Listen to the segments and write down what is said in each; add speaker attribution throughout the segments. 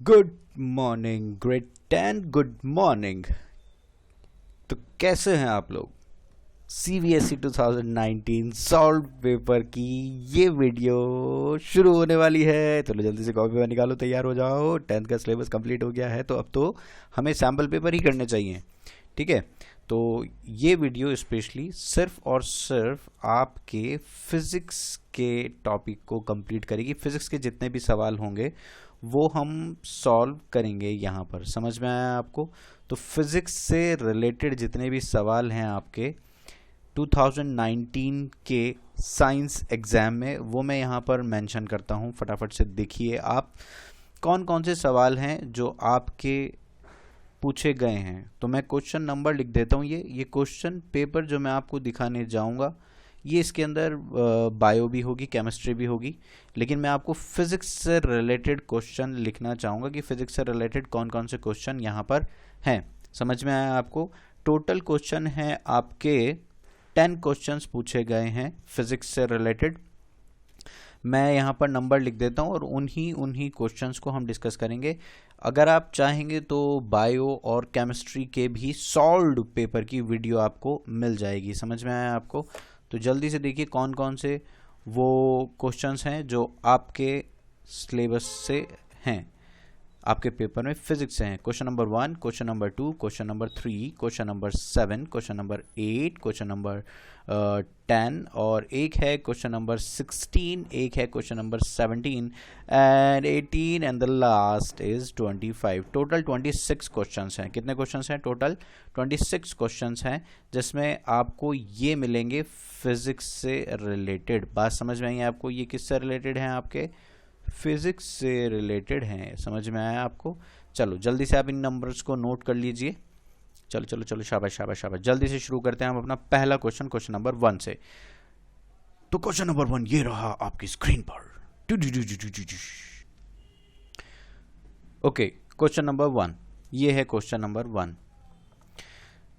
Speaker 1: Good morning great 10 good morning. तो कैसे हैं आप लोग? CBSE 2019 सॉल्व पेपर की ये वीडियो शुरू होने वाली है। चलो जल्दी से कॉपी में निकालो, तैयार हो जाओ। 10th का सिलेबस कंप्लीट हो गया है तो अब तो हमें सैम्पल पेपर ही करने चाहिए। ठीक है, तो ये वीडियो स्पेशली सिर्फ और सिर्फ आपके फिज़िक्स के टॉपिक को कंप्लीट करेगी। फिज़िक्स के जितने भी सवाल होंगे वो हम सॉल्व करेंगे यहाँ पर। समझ में आया आपको? तो फिज़िक्स से रिलेटेड जितने भी सवाल हैं आपके 2019 के साइंस एग्ज़ाम में, वो मैं यहाँ पर मेंशन करता हूँ। फटाफट से देखिए आप कौन कौन से सवाल हैं जो आपके पूछे गए हैं। तो मैं क्वेश्चन नंबर लिख देता हूँ। ये क्वेश्चन पेपर जो मैं आपको दिखाने जाऊँगा, ये इसके अंदर बायो भी होगी, केमिस्ट्री भी होगी, लेकिन मैं आपको फिज़िक्स से रिलेटेड क्वेश्चन लिखना चाहूँगा कि फिज़िक्स से रिलेटेड कौन कौन से क्वेश्चन यहाँ पर हैं। समझ में आया आपको? टोटल क्वेश्चन हैं आपके 10 क्वेश्चंस पूछे गए हैं फिज़िक्स से रिलेटेड। मैं यहाँ पर नंबर लिख देता हूँ और उन्हीं क्वेश्चंस को हम डिस्कस करेंगे। अगर आप चाहेंगे तो बायो और केमिस्ट्री के भी सॉल्व्ड पेपर की वीडियो आपको मिल जाएगी। समझ में आया आपको? तो जल्दी से देखिए कौन कौन से वो क्वेश्चंस हैं जो आपके सिलेबस से हैं, आपके पेपर में फिजिक्स से हैं। Question number 1, question number 2, question number 3, question number 7, question number 8, question number 10 और एक है क्वेश्चन नंबर 16, एक है question number 17 and 18 and the last is 25। Total 26 questions हैं। कितने क्वेश्चंस हैं? टोटल 26 क्वेश्चंस हैं, जिसमें आपको ये मिलेंगे फिजिक्स से रिलेटेड। बात समझ में आई आपको? ये किससे रिलेटेड हैं? आपके फिजिक्स से रिलेटेड हैं। समझ में आया आपको? चलो जल्दी से आप इन नंबर्स को नोट कर लीजिए। चलो चलो चलो, शाबाश शाबाश शाबाश। जल्दी से शुरू करते हैं हम अपना पहला क्वेश्चन, क्वेश्चन नंबर 1 से। तो क्वेश्चन नंबर 1 ये रहा आपकी स्क्रीन पर। ओके, क्वेश्चन नंबर 1 ये है। क्वेश्चन नंबर 1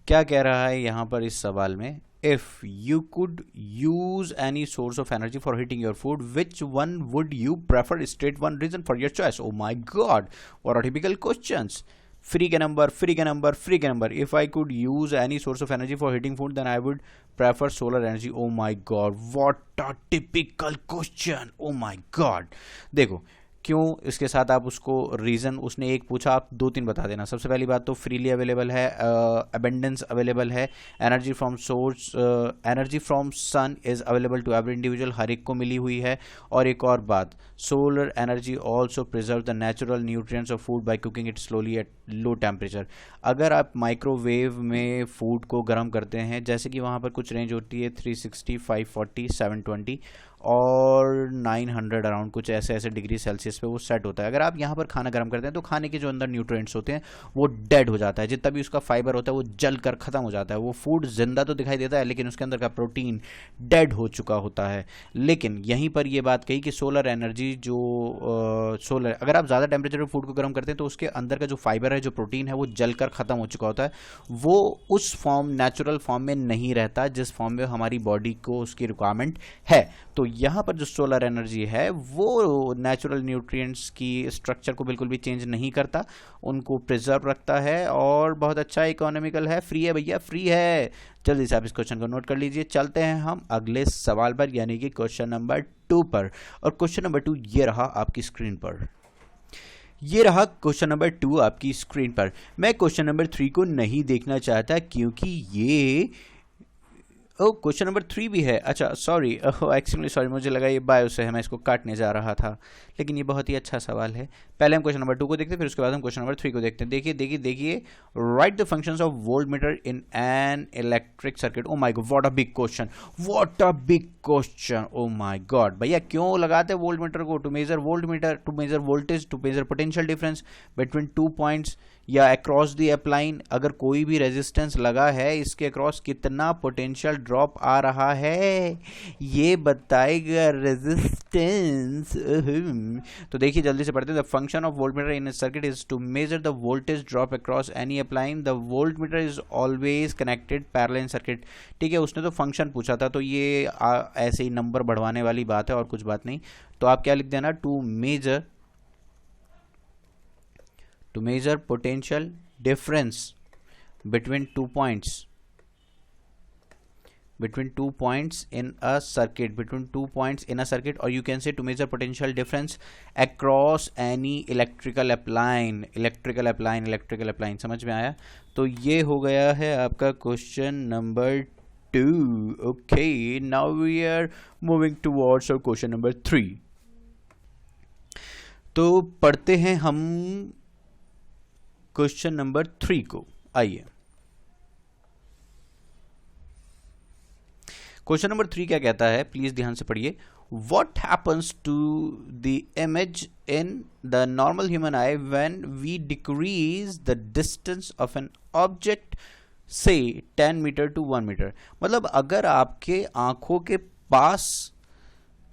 Speaker 1: क्या कह रहा है यहाँ पर इस सवाल में? If you could use any source of energy for heating your food, which one would you prefer? State one reason for your choice. Oh my God, what are typical questions? Free के number, free के number, free के number. If I could use any source of energy for heating food, then I would prefer solar energy. Oh my God, what a typical question. Oh my God. देखो क्यों इसके साथ आप उसको reason, उसने एक पूछा, आप 2-3 बता देना। सबसे पहली बात तो फ्रीली अवेलेबल है, अबेंडेंस अवेलेबल है, energy from source, energy from sun is available to every individual, हर एक को मिली हुई है। और एक और बात, solar energy also preserve the natural nutrients of food by cooking it slowly at low temperature. अगर आप माइक्रोवेव में फूड को गर्म करते हैं, जैसे कि वहाँ पर कुछ रेंज होती है 360, 540, 720 और 900 अराउंड, कुछ ऐसे ऐसे डिग्री सेल्सियस पे वो सेट होता है। अगर आप यहाँ पर खाना गर्म करते हैं तो खाने के जो अंदर न्यूट्रिएंट्स होते हैं वो डेड हो जाता है, जितना भी उसका फाइबर होता है वो जल कर ख़त्म हो जाता है। वो फूड जिंदा तो दिखाई देता है लेकिन उसके अंदर का प्रोटीन डेड हो चुका होता है। लेकिन यहीं पर ये बात कही कि सोलर एनर्जी जो सोलर, अगर आप ज़्यादा टेम्परेचर पर फूड को गर्म करते हैं तो उसके अंदर का जो फाइबर है, जो प्रोटीन है, वो जल कर ख़त्म हो चुका होता है। वो उस फॉर्म, नेचुरल फॉर्म में नहीं रहता जिस फॉर्म में हमारी बॉडी को उसकी रिक्वायरमेंट है। तो यहाँ पर जो सोलर एनर्जी है वो नेचुरल न्यूट्रिएंट्स की स्ट्रक्चर को बिल्कुल भी चेंज नहीं करता, उनको प्रिजर्व रखता है और बहुत अच्छा इकोनॉमिकल है। फ्री है भैया, फ्री है। जल्दी से आप इस क्वेश्चन को नोट कर लीजिए। चलते हैं हम अगले सवाल पर, यानी कि क्वेश्चन नंबर 2 पर। और क्वेश्चन नंबर 2 ये रहा आपकी स्क्रीन पर। ये रहा क्वेश्चन नंबर 2 आपकी स्क्रीन पर। मैं क्वेश्चन नंबर 3 को नहीं देखना चाहता क्योंकि ये क्वेश्चन नंबर 3 भी है। अच्छा सॉरी, एक्चुअली सॉरी, मुझे लगा ये बायो से है, मैं इसको काटने जा रहा था, लेकिन ये बहुत ही अच्छा सवाल है। पहले हम क्वेश्चन नंबर 2 को देखते हैं, फिर उसके बाद हम क्वेश्चन नंबर 3 को देखते हैं। देखिए देखिए देखिए, right the functions of voltmeter in an electric circuit. Oh my god, what a big question, what a big question. Oh my god भैया, क्यों लगाते हैं वोल्ट मीटर को? To measure voltmeter, to measure voltage, to measure potential difference between 2 points या across the appliance. अगर कोई भी resistance लगा है, इसके अक्रॉस कितना पोटेंशियल ड्रॉप आ रहा है ये बताएगा रेजिस्टेंस। तो देखिए जल्दी से पढ़ते हैं। The function of voltmeter in circuit is to measure the voltage drop across any appliance. The voltmeter is always connected parallel in circuit. ठीक है, उसने तो फंक्शन पूछा था तो ये ऐसे ही नंबर बढ़वाने वाली बात है और कुछ बात नहीं। तो आप क्या लिख देना? To measure to measure potential difference between 2 points in a circuit, or you can say to measure potential difference across any electrical appliance. समझ में आया? तो ये हो गया है आपका question number 2. Okay, now we are moving towards our question number 3. तो पढ़ते हैं हम क्वेश्चन नंबर 3 को. आइए, क्वेश्चन नंबर 3 क्या कहता है, प्लीज ध्यान से पढ़िए. What happens to the image in the normal human eye when we decrease the distance of an object, say 10 meter to 1 meter? मतलब अगर आपके आंखों के पास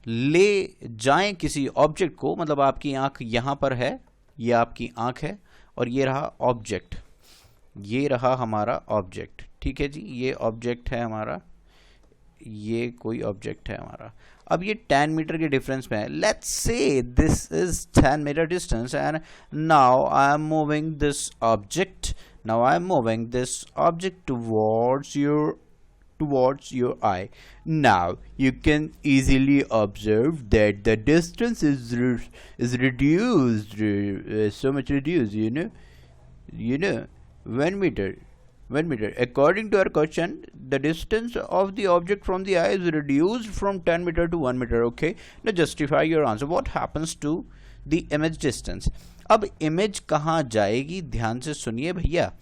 Speaker 1: ले जाएं किसी ऑब्जेक्ट को, मतलब आपकी आंख यहां पर है, ये आपकी आंख है और ये रहा ऑब्जेक्ट, ये रहा हमारा ऑब्जेक्ट. ठीक है जी, ये ऑब्जेक्ट है हमारा, ये कोई ऑब्जेक्ट है हमारा. अब ये 10 मीटर के डिफरेंस में है. Let's say this is 10 metre distance and now I am moving this object towards your eye. Now you can easily observe that the distance is reduced, so much reduced, you know 1 meter. According to our question, the distance of the object from the eye is reduced from 10 meter to 1 meter. Okay, now justify your answer. What happens to the image distance? अब image कहाँ जाएगी, ध्यान से सुनिए भैया.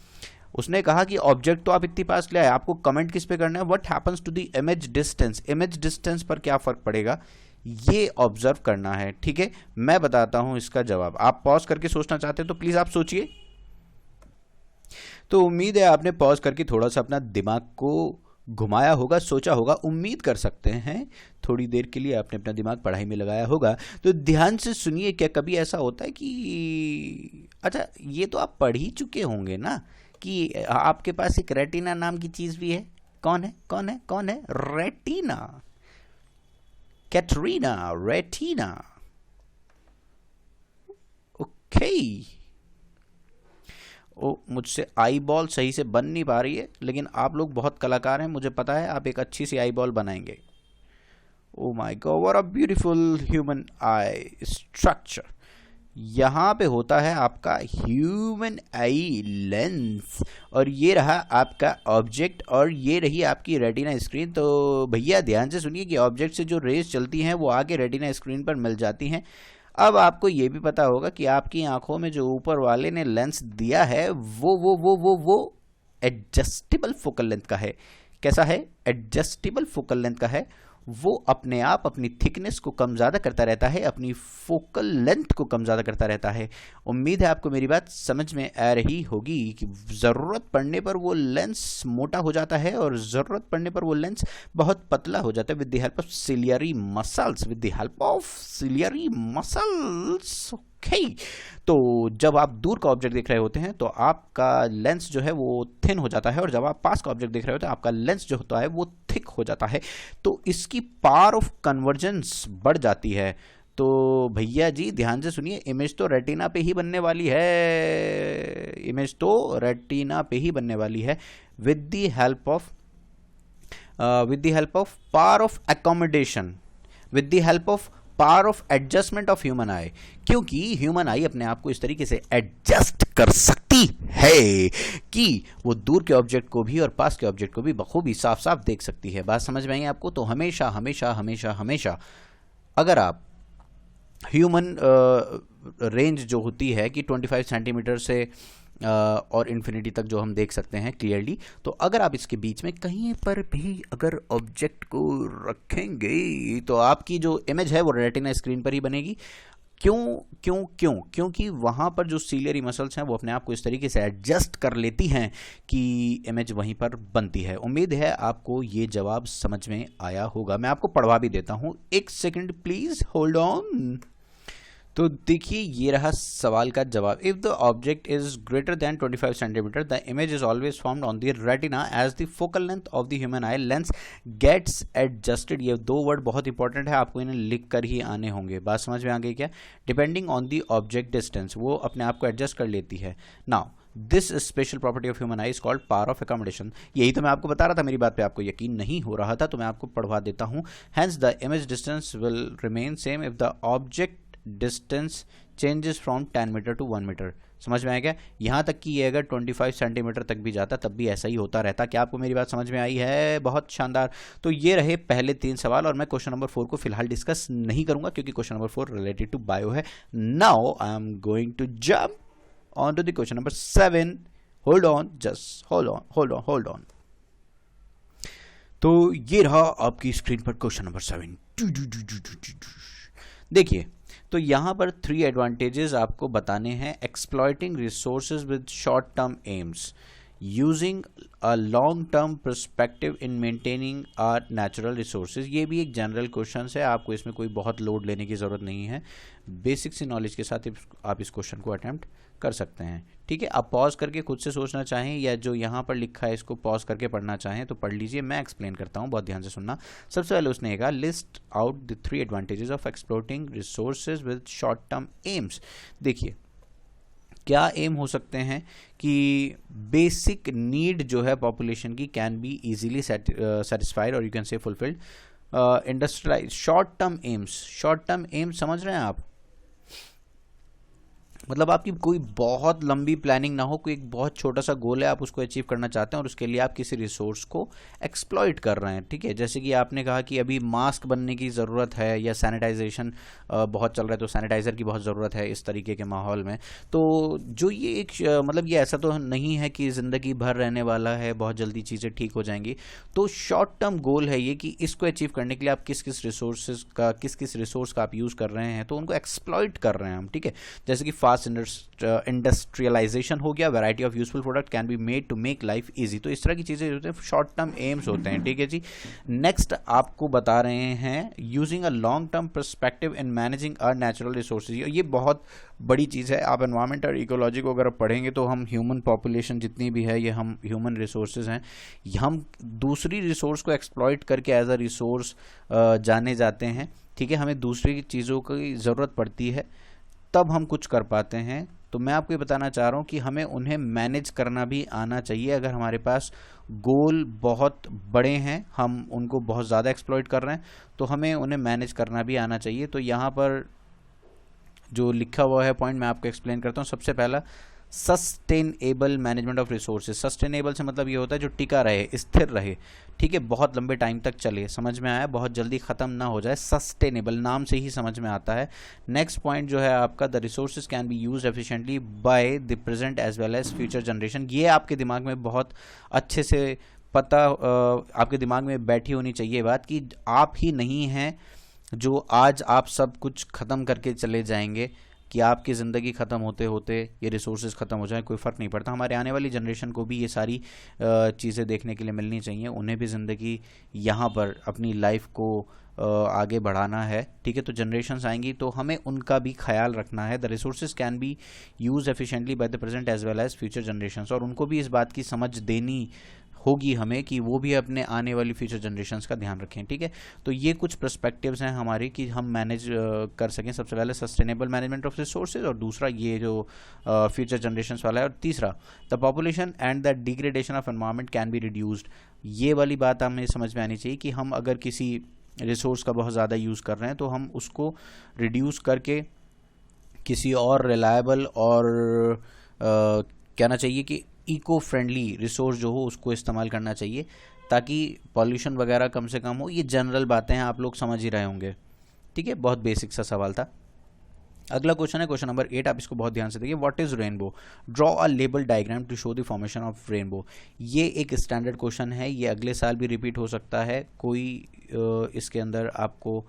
Speaker 1: उसने कहा कि ऑब्जेक्ट तो आप इतनी पास ले आए, आपको कमेंट किस पे करना है, what happens to the image distance. Image distance पर क्या फर्क पड़ेगा, ये ऑब्जर्व करना है. ठीक है, मैं बताता हूं इसका जवाब. आप पॉज करके सोचना चाहते हैं तो प्लीज आप सोचिए. तो उम्मीद है आपने पॉज करके थोड़ा सा अपना दिमाग को घुमाया होगा, सोचा होगा. उम्मीद कर सकते हैं थोड़ी देर के लिए आपने अपना दिमाग पढ़ाई में लगाया होगा. तो ध्यान से सुनिए. क्या कभी ऐसा होता है कि, अच्छा ये तो आप पढ़ ही चुके होंगे ना, कि आपके पास एक रेटिना नाम की चीज भी है. कौन है? Retina, Katrina, retina. ओके, मुझसे आई बॉल सही से बन नहीं पा रही है, लेकिन आप लोग बहुत कलाकार हैं, मुझे पता है आप एक अच्छी सी आई बॉल बनाएंगे. ओ my god, what a beautiful human I structure. यहाँ पे होता है आपका ह्यूमन आई लेंस, और ये रहा आपका ऑब्जेक्ट, और ये रही आपकी रेटिना स्क्रीन. तो भैया ध्यान से सुनिए कि ऑब्जेक्ट से जो रेज चलती हैं वो आगे रेटिना स्क्रीन पर मिल जाती हैं. अब आपको ये भी पता होगा कि आपकी आंखों में जो ऊपर वाले ने लेंस दिया है वो एडजस्टेबल फोकल लेंथ का है. कैसा है? एडजस्टेबल फोकल लेंथ का है. वो अपने आप अपनी थिकनेस को कम ज़्यादा करता रहता है, अपनी फोकल लेंथ को कम ज़्यादा करता रहता है. उम्मीद है आपको मेरी बात समझ में आ रही होगी कि ज़रूरत पड़ने पर वो लेंस मोटा हो जाता है और ज़रूरत पड़ने पर वो लेंस बहुत पतला हो जाता है with the help of ciliary muscles. Okay, तो जब आप दूर का ऑब्जेक्ट देख रहे होते हैं तो आपका लेंस जो है वो थिन हो जाता है, और जब आप पास का ऑब्जेक्ट देख रहे होते हैं आपका लेंस जो होता है वो थिक हो जाता है. तो इसकी पावर ऑफ कन्वर्जेंस बढ़ जाती है. तो भैया जी ध्यान से सुनिए, इमेज तो रेटिना पे ही बनने वाली है, with the help of power of accommodation, with the help of power of adjustment of human आई. क्योंकि ह्यूमन आई अपने आप को इस तरीके से एडजस्ट कर सकती है कि वो दूर के ऑब्जेक्ट को भी और पास के ऑब्जेक्ट को भी बखूबी साफ साफ देख सकती है. बात समझ में आई आपको? तो हमेशा अगर आप ह्यूमन रेंज जो होती है कि 25 सेंटीमीटर से और इन्फिनिटी तक जो हम देख सकते हैं क्लियरली, तो अगर आप इसके बीच में कहीं पर भी अगर ऑब्जेक्ट को रखेंगे तो आपकी जो इमेज है वो रेटिना स्क्रीन पर ही बनेगी. क्योंकि वहाँ पर जो सीलियरी मसल्स हैं वो अपने आप को इस तरीके से एडजस्ट कर लेती हैं कि इमेज वहीं पर बनती है. उम्मीद है आपको ये जवाब समझ में आया होगा. मैं आपको पढ़वा भी देता हूँ, एक सेकंड प्लीज होल्ड ऑन. तो देखिए ये रहा सवाल का जवाब। If the object is greater than 25 centimetre the image is always formed on the retina as the focal length of the human eye lens gets adjusted. ये दो वर्ड बहुत इंपॉर्टेंट है, आपको इन्हें लिख कर ही आने होंगे। बात समझ में आ गई क्या? Depending on the object distance, वो अपने आप को एडजस्ट कर लेती है। Now this special property of human I is called power of accommodation. यही तो मैं आपको बता रहा था, मेरी बात पे आपको यकीन नहीं हो रहा था तो मैं आपको पढ़वा देता हूं। Hence the image distance will remain same if the object distance changes from 10 metre to 1 metre. समझ में आएगा? यहां तक कि ये अगर 25 सेंटीमीटर तक भी जाता तब भी ऐसा ही होता रहता। क्या आपको मेरी बात समझ में आई है? बहुत शानदार। तो ये रहे पहले 3 सवाल, और मैं क्वेश्चन नंबर 4 को फिलहाल डिस्कस नहीं करूंगा क्योंकि question number 4 related to bio है। Now I am going to jump on to the question number 7। Hold on, just hold on. तो ये रहा आपकी स्क्रीन पर क्वेश्चन नंबर 7। देखिए, तो यहां पर 3 एडवांटेजेस आपको बताने हैं। Exploiting resources with short term aims, using a long term perspective in maintaining our natural resources. ये भी एक जनरल क्वेश्चन है, आपको इसमें कोई बहुत लोड लेने की ज़रूरत नहीं है। बेसिक सी नॉलेज के साथ आप इस क्वेश्चन को अटेम्प्ट कर सकते हैं। ठीक है, आप पॉज करके खुद से सोचना चाहें या जो यहाँ पर लिखा है इसको पॉज करके पढ़ना चाहें तो पढ़ लीजिए। मैं एक्सप्लेन करता हूँ, बहुत ध्यान से सुनना। सबसे पहले उसने कहा list out the 3 advantages of exploiting resources with short term AIIMS. देखिए क्या एम हो सकते हैं कि बेसिक नीड जो है पॉपुलेशन की कैन बी इजीली सेटिस्फाइड और you can say fulfilled. Industrialise short term AIIMS समझ रहे हैं आप? मतलब आपकी कोई बहुत लंबी प्लानिंग ना हो, कोई एक बहुत छोटा सा गोल है, आप उसको अचीव करना चाहते हैं और उसके लिए आप किसी रिसोर्स को एक्सप्लॉइट कर रहे हैं। ठीक है, जैसे कि आपने कहा कि अभी मास्क बनने की ज़रूरत है या सैनिटाइजेशन बहुत चल रहा है तो सैनिटाइज़र की बहुत ज़रूरत है इस तरीके के माहौल में। तो जो ये एक मतलब ये ऐसा तो नहीं है कि ज़िंदगी भर रहने वाला है, बहुत जल्दी चीज़ें ठीक हो जाएंगी। तो शॉर्ट टर्म गोल है ये कि इसको अचीव करने के लिए आप किस किस रिसोर्स का आप यूज़ कर रहे हैं, तो उनको एक्सप्लॉइट कर रहे हैं हम। ठीक है, जैसे कि फास्ट इंडस्ट्रियलाइजेशन हो गया, variety of useful product can be made to make life easy. तो इस तरह की चीज़ें होते हैं, शॉर्ट टर्म एम्स होते हैं। ठीक है जी। नेक्स्ट आपको बता रहे हैं using a long term perspective in managing our natural resources. ये बहुत बड़ी चीज़ है। आप एनवायरमेंट और इकोलॉजी को अगर पढ़ेंगे तो हम ह्यूमन पॉपुलेशन जितनी भी है ये हम ह्यूमन रिसोर्सेज हैं, हम दूसरी रिसोर्स को एक्सप्लॉइट करके एज अ रिसोर्स जाने जाते हैं। ठीक है, हमें दूसरी चीज़ों की ज़रूरत पड़ती है तब हम कुछ कर पाते हैं। तो मैं आपको ये बताना चाह रहा हूँ कि हमें उन्हें मैनेज करना भी आना चाहिए। अगर हमारे पास गोल बहुत बड़े हैं, हम उनको बहुत ज़्यादा एक्सप्लॉइट कर रहे हैं, तो हमें उन्हें मैनेज करना भी आना चाहिए। तो यहाँ पर जो लिखा हुआ है पॉइंट मैं आपको एक्सप्लेन करता हूँ। सबसे पहला sustainable management of resources. Sustainable से मतलब ये होता है जो टिका रहे, स्थिर रहे। ठीक है, बहुत लंबे टाइम तक चले, समझ में आया? बहुत जल्दी ख़त्म ना हो जाए। सस्टेनेबल नाम से ही समझ में आता है। नेक्स्ट पॉइंट जो है आपका, the resources can be use efficiently by the present as well as future generation. ये आपके दिमाग में बहुत अच्छे से पता आपके दिमाग में बैठी होनी चाहिए बात कि आप ही नहीं हैं जो आज आप सब कुछ ख़त्म करके चले जाएंगे, कि आपकी ज़िंदगी ख़त्म होते होते ये रिसोर्सेज ख़त्म हो जाए, कोई फ़र्क नहीं पड़ता। हमारे आने वाली जनरेशन को भी ये सारी चीज़ें देखने के लिए मिलनी चाहिए। उन्हें भी ज़िंदगी यहाँ पर अपनी लाइफ को आगे बढ़ाना है। ठीक है, तो जनरेशन्स आएंगी तो हमें उनका भी ख्याल रखना है। The resources can be use efficiently by the present as well as future generations, और उनको भी इस बात की समझ देनी होगी हमें कि वो भी अपने आने वाली फ्यूचर जनरेशन्स का ध्यान रखें। ठीक है, तो ये कुछ पर्सपेक्टिव्स हैं हमारे कि हम मैनेज कर सकें। सबसे पहले सस्टेनेबल मैनेजमेंट ऑफ रिसोर्सेज, और दूसरा ये जो फ्यूचर जनरेशन्स वाला है, और तीसरा the population and the degradation of environment can be reduced. ये वाली बात हमें समझ में आनी चाहिए कि हम अगर किसी रिसोर्स का बहुत ज़्यादा यूज़ कर रहे हैं तो हम उसको रिड्यूस करके किसी और रिलायबल और कहना चाहिए कि इको फ्रेंडली रिसोर्स जो हो उसको इस्तेमाल करना चाहिए, ताकि पॉल्यूशन वगैरह कम से कम हो। ये जनरल बातें हैं, आप लोग समझ ही रहे होंगे। ठीक है, बहुत बेसिक सा सवाल था। अगला क्वेश्चन है क्वेश्चन नंबर 8, आप इसको बहुत ध्यान से देखिए। What is rainbow? Draw a label diagram to show the formation of rainbow. ये एक स्टैंडर्ड क्वेश्चन है, ये अगले साल भी रिपीट हो सकता है। कोई इसके अंदर आपको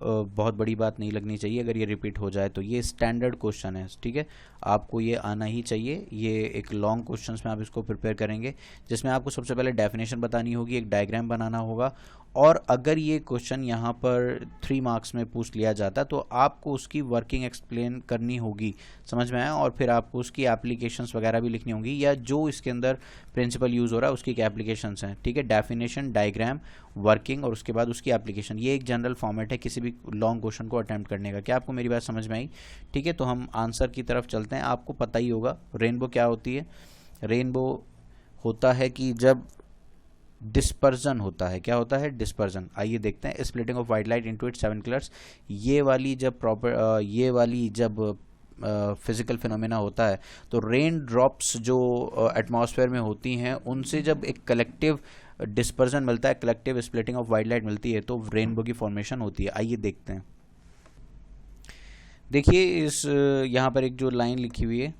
Speaker 1: बहुत बड़ी बात नहीं लगनी चाहिए अगर ये रिपीट हो जाए तो। ये स्टैंडर्ड क्वेश्चन है, ठीक है, आपको ये आना ही चाहिए। ये एक लॉन्ग क्वेश्चंस में आप इसको प्रिपेयर करेंगे, जिसमें आपको सबसे पहले डेफिनेशन बतानी होगी, एक डायग्राम बनाना होगा, और अगर ये क्वेश्चन यहाँ पर 3 मार्क्स में पूछ लिया जाता तो आपको उसकी वर्किंग एक्सप्लेन करनी होगी, समझ में आया, और फिर आपको उसकी एप्लीकेशंस वगैरह भी लिखनी होंगी, या जो इसके अंदर प्रिंसिपल यूज़ हो रहा है उसकी क्या एप्लीकेशंस हैं, ठीक है। डेफिनेशन, डायग्राम, वर्किंग और उसके बाद उसकी एप्लीकेशन, ये एक जनरल फॉर्मेट है किसी भी लॉन्ग क्वेश्चन को अटैम्प्ट करने का। क्या आपको मेरी बात समझ में आई? ठीक है, तो हम आंसर की तरफ चलते हैं। आपको पता ही होगा रेनबो क्या होती है। रेनबो होता है कि जब डिस्पर्जन होता है, क्या होता है? डिस्पर्जन। आइए देखते हैं। Splitting of white light into its 7 colours, ये वाली जब फिजिकल फिनोमेना होता है तो रेन ड्रॉप्स जो एटमॉस्फेयर में होती हैं उनसे जब एक कलेक्टिव डिस्पर्जन मिलता है, collective splitting of white light मिलती है, तो रेनबो की फॉर्मेशन होती है। आइए देखते हैं। देखिए इस यहाँ पर एक जो लाइन लिखी हुई है,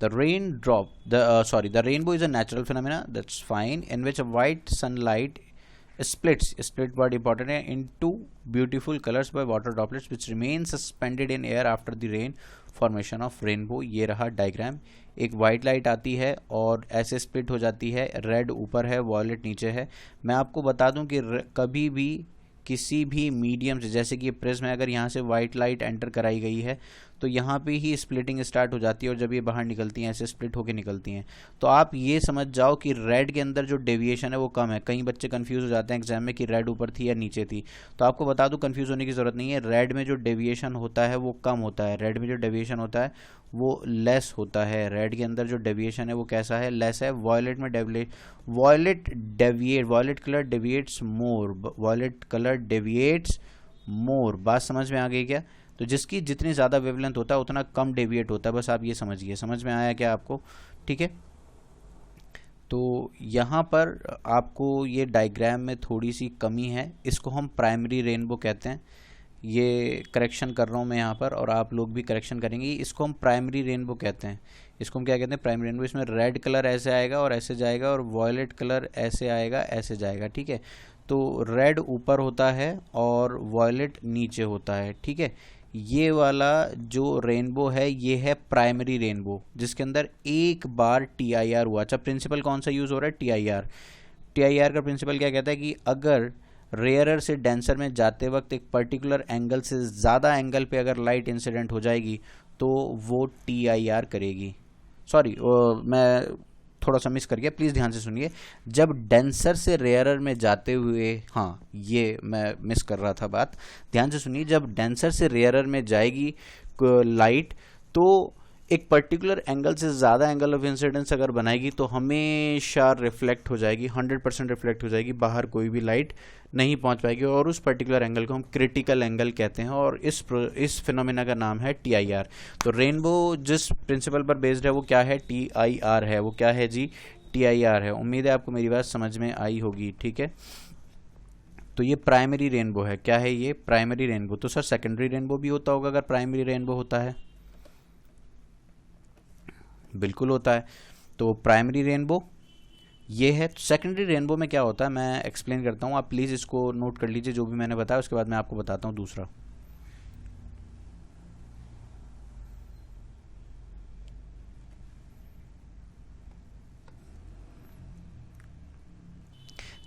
Speaker 1: the rainbow is a natural phenomena, that's fine, in which a white sunlight split word important है, into beautiful colors by water droplets which remain suspended in air after the rain, formation of rainbow। ये रहा diagram. एक white light आती है और ऐसे split हो जाती है, रेड ऊपर है, वॉयलेट नीचे है। मैं आपको बता दूं कि कभी भी किसी भी मीडियम से, जैसे कि ये प्रिज्म है, अगर यहाँ से वाइट लाइट एंटर कराई गई है तो यहाँ पे ही स्प्लिटिंग स्टार्ट हो जाती है, और जब ये बाहर निकलती हैं ऐसे स्प्लिट होकर निकलती हैं। तो आप ये समझ जाओ कि रेड के अंदर जो डेविएशन है वो कम है। कई बच्चे कंफ्यूज हो जाते हैं एग्जाम में कि रेड ऊपर थी या नीचे थी, तो आपको बता दूं कंफ्यूज होने की ज़रूरत नहीं है। रेड में जो डेविएशन होता है वो कम होता है, रेड में जो डेविएशन होता है वो लेस होता है। रेड के अंदर जो डेविएशन है वो कैसा है? लेस है। वॉयलेट में वॉयलेट कलर डेविएट्स मोर। बात समझ में आ गई क्या? तो जिसकी जितनी ज़्यादा वेवलेंथ होता है उतना कम डेविएट होता है, बस आप ये समझिए। समझ में आया क्या आपको? ठीक है, तो यहाँ पर आपको ये डायग्राम में थोड़ी सी कमी है, इसको हम प्राइमरी रेनबो कहते हैं। ये करेक्शन कर रहा हूँ मैं यहाँ पर, और आप लोग भी करेक्शन करेंगे। इसको हम प्राइमरी रेनबो कहते हैं। इसको हम क्या कहते हैं? Primary rainbow. इसमें रेड कलर ऐसे आएगा और ऐसे जाएगा, और वॉयलेट कलर ऐसे आएगा ऐसे जाएगा, ठीक है। तो रेड ऊपर होता है और वॉयलेट नीचे होता है, ठीक है। ये वाला जो रेनबो है ये है प्राइमरी रेनबो, जिसके अंदर एक बार TIR हुआ। अच्छा, प्रिंसिपल कौन सा यूज़ हो रहा है? TIR। TIR का प्रिंसिपल क्या कहता है कि अगर रेयरर से डेंसर में जाते वक्त एक पर्टिकुलर एंगल से ज़्यादा एंगल पे अगर लाइट इंसिडेंट हो जाएगी तो वो TIR करेगी। सॉरी, मैं थोड़ा सा मिस कर गया, प्लीज़ ध्यान से सुनिए। जब डेंसर से रेयरर में जाते हुए, हाँ ये मैं मिस कर रहा था बात, ध्यान से सुनिए। जब डेंसर से रेयरर में जाएगी लाइट तो एक पर्टिकुलर एंगल से ज़्यादा एंगल ऑफ इंसिडेंस अगर बनाएगी तो हमेशा रिफ्लेक्ट हो जाएगी, 100% रिफ्लेक्ट हो जाएगी, बाहर कोई भी लाइट नहीं पहुंच पाएगी, और उस पर्टिकुलर एंगल को हम क्रिटिकल एंगल कहते हैं, और इस फिनोमेना का नाम है TIR। तो रेनबो जिस प्रिंसिपल पर बेस्ड है वो क्या है? TIR है। वो क्या है जी? TIR है। उम्मीद है आपको मेरी बात समझ में आई होगी, ठीक है। तो ये प्राइमरी रेनबो है। क्या है ये? Primary rainbow. तो सर सेकेंडरी रेनबो भी होता होगा अगर प्राइमरी रेनबो होता है? बिल्कुल होता है। तो प्राइमरी रेनबो ये है। सेकेंडरी रेनबो में क्या होता है मैं एक्सप्लेन करता हूँ, आप प्लीज़ इसको नोट कर लीजिए जो भी मैंने बताया, उसके बाद मैं आपको बताता हूँ दूसरा।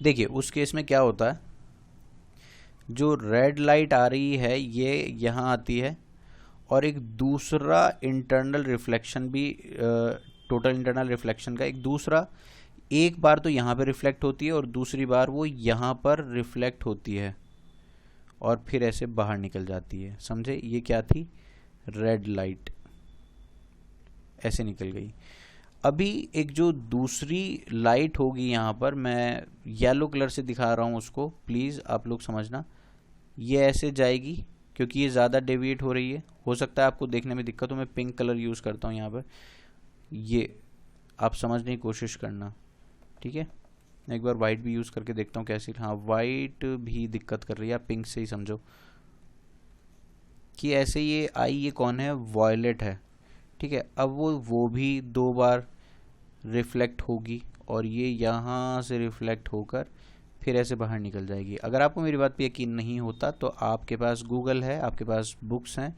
Speaker 1: देखिए उस केस में क्या होता है, जो रेड लाइट आ रही है ये यहाँ आती है, और एक दूसरा इंटरनल रिफ्लेक्शन भी, टोटल इंटरनल रिफ्लेक्शन का एक दूसरा, एक बार तो यहाँ पे रिफ्लेक्ट होती है और दूसरी बार वो यहाँ पर रिफ्लेक्ट होती है और फिर ऐसे बाहर निकल जाती है। समझे? ये क्या थी? रेड लाइट ऐसे निकल गई। अभी एक जो दूसरी लाइट होगी यहाँ पर, मैं येलो कलर से दिखा रहा हूँ उसको, प्लीज़ आप लोग समझना। ये ऐसे जाएगी क्योंकि ये ज़्यादा डेविएट हो रही है। हो सकता है आपको देखने में दिक्कत हो, मैं पिंक कलर यूज़ करता हूँ यहाँ पर, ये आप समझने की कोशिश करना, ठीक है। एक बार वाइट भी यूज़ करके देखता हूँ कैसी। हाँ, वाइट भी दिक्कत कर रही है, आप पिंक से ही समझो कि ऐसे ये आई, ये कौन है? वॉयलेट है, ठीक है। अब वो भी 2 बार रिफ्लेक्ट होगी और ये यहाँ से रिफ्लेक्ट होकर फिर ऐसे बाहर निकल जाएगी। अगर आपको मेरी बात पे यकीन नहीं होता तो आपके पास गूगल है, आपके पास बुक्स हैं,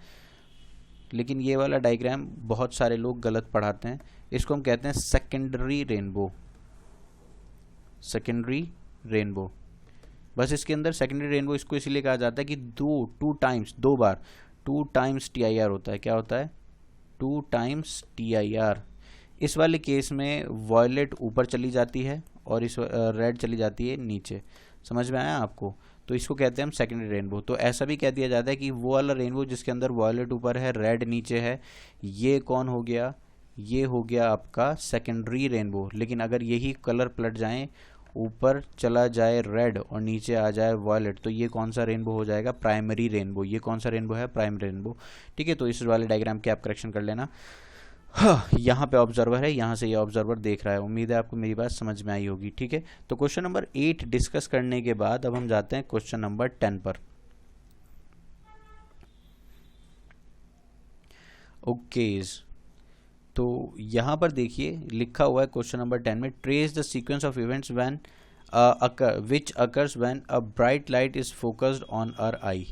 Speaker 1: लेकिन ये वाला डायग्राम बहुत सारे लोग गलत पढ़ाते हैं। इसको हम कहते हैं सेकेंडरी रेनबो। सेकेंडरी रेनबो, बस इसके अंदर सेकेंडरी रेनबो इसको इसलिए कहा जाता है कि टू टाइम्स TIR होता है। क्या होता है? 2 टाइम्स TIR। इस वाले केस में वॉयलेट ऊपर चली जाती है और इस रेड चली जाती है नीचे। समझ में आया आपको? तो इसको कहते हैं हम सेकेंडरी रेनबो। तो ऐसा भी कह दिया जाता है कि वो वाला रेनबो जिसके अंदर वॉयलेट ऊपर है, रेड नीचे है, ये कौन हो गया? ये हो गया आपका सेकेंडरी रेनबो। लेकिन अगर यही कलर पलट जाएं, ऊपर चला जाए रेड और नीचे आ जाए वॉयलेट, तो ये कौन सा रेनबो हो जाएगा? Primary rainbow. ये कौन सा रेनबो है? Primary rainbow. ठीक है, तो इस वाले डायग्राम के आप करेक्शन कर लेना। हाँ, यहाँ पे ऑब्जर्वर है, यहाँ से ये ऑब्जर्वर देख रहा है। उम्मीद है आपको मेरी बात समझ में आई होगी। ठीक है, तो क्वेश्चन नंबर 8 डिस्कस करने के बाद अब हम जाते हैं क्वेश्चन नंबर 10 पर। ओके, तो यहाँ पर देखिए लिखा हुआ है क्वेश्चन नंबर 10 में, trace the sequence of events when which occurs when a bright light is focused on our eye.